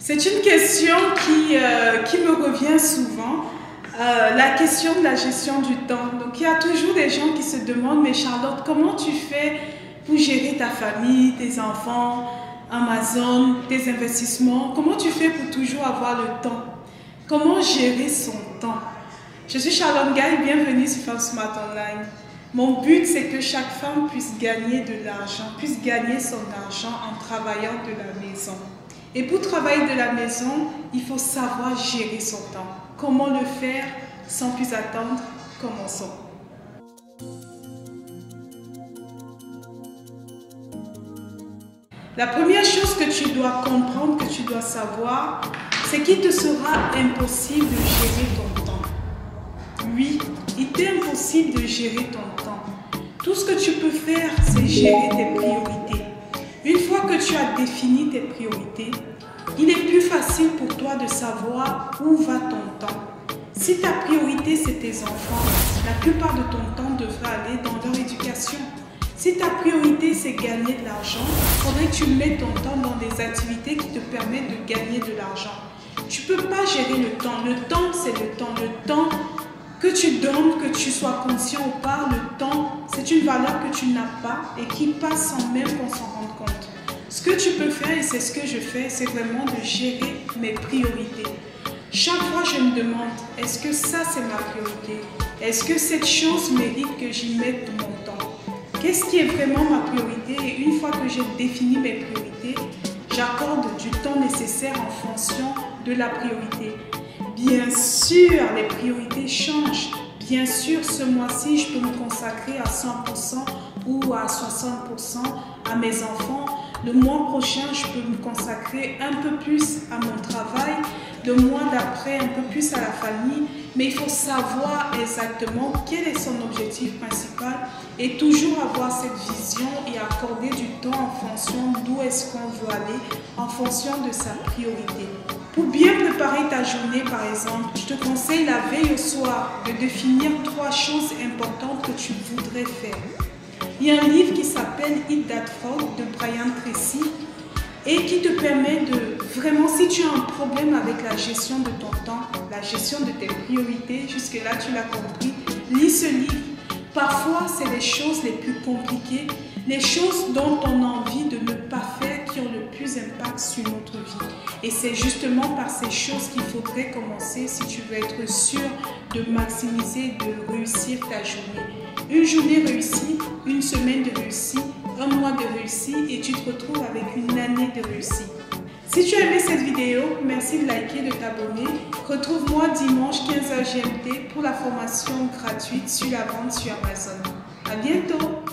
C'est une question qui me revient souvent, la question de la gestion du temps. Donc il y a toujours des gens qui se demandent, mais Charlotte, comment tu fais pour gérer ta famille, tes enfants, Amazon, tes investissements? Comment tu fais pour toujours avoir le temps? Comment gérer son temps? Je suis Charlotte Gaye, bienvenue sur Femme Smart Online. Mon but, c'est que chaque femme puisse gagner de l'argent, puisse gagner son argent en travaillant de la maison. Et pour travailler de la maison, il faut savoir gérer son temps. Comment le faire sans plus attendre? Commençons. La première chose que tu dois comprendre, que tu dois savoir, c'est qu'il te sera impossible de gérer ton temps. Oui, il t'est impossible de gérer ton temps. Tout ce que tu peux faire, c'est gérer tes priorités. Une fois que tu as défini tes priorités, il est plus facile pour toi de savoir où va ton temps. Si ta priorité, c'est tes enfants, la plupart de ton temps devra aller dans leur éducation. Si ta priorité, c'est gagner de l'argent, il faudrait que tu mettes ton temps dans des activités qui te permettent de gagner de l'argent. Tu ne peux pas gérer le temps. Le temps, c'est le temps. Le temps que tu donnes, que tu sois conscient ou pas, le temps, c'est une valeur que tu n'as pas et qui passe sans même qu'on s'en rende compte. Ce que tu peux faire, et c'est ce que je fais, c'est vraiment de gérer mes priorités. Chaque fois, je me demande, est-ce que ça, c'est ma priorité? Est-ce que cette chose mérite que j'y mette mon temps? Qu'est-ce qui est vraiment ma priorité? Et une fois que j'ai défini mes priorités, j'accorde du temps nécessaire en fonction de la priorité. Bien sûr, les priorités changent. Bien sûr, ce mois-ci, je peux me consacrer à 100% ou à 60% à mes enfants. Le mois prochain, je peux me consacrer un peu plus à mon travail. Le mois d'après, un peu plus à la famille. Mais il faut savoir exactement quel est son objectif principal et toujours avoir cette vision et accorder du temps en fonction d'où est-ce qu'on veut aller, en fonction de sa priorité. Pour bien préparer ta journée, par exemple, je te conseille la veille au soir de définir 3 choses importantes que tu voudrais faire. Il y a un livre qui s'appelle Eat That Frog de Brian Tracy et qui te permet de vraiment, si tu as un problème avec la gestion de ton temps, la gestion de tes priorités, jusque-là tu l'as compris, lis ce livre. Parfois, c'est les choses les plus compliquées, les choses dont on a envie de ne pas faire qui ont le plus d'impact sur notre vie. Et c'est justement par ces choses qu'il faudrait commencer si tu veux être sûr de maximiser, de réussir ta journée. Une journée réussie, une semaine de réussite, un mois de réussite et tu te retrouves avec une année de réussite. Si tu as aimé cette vidéo, merci de liker, de t'abonner. Retrouve-moi dimanche 15h GMT pour la formation gratuite sur la vente sur Amazon. À bientôt!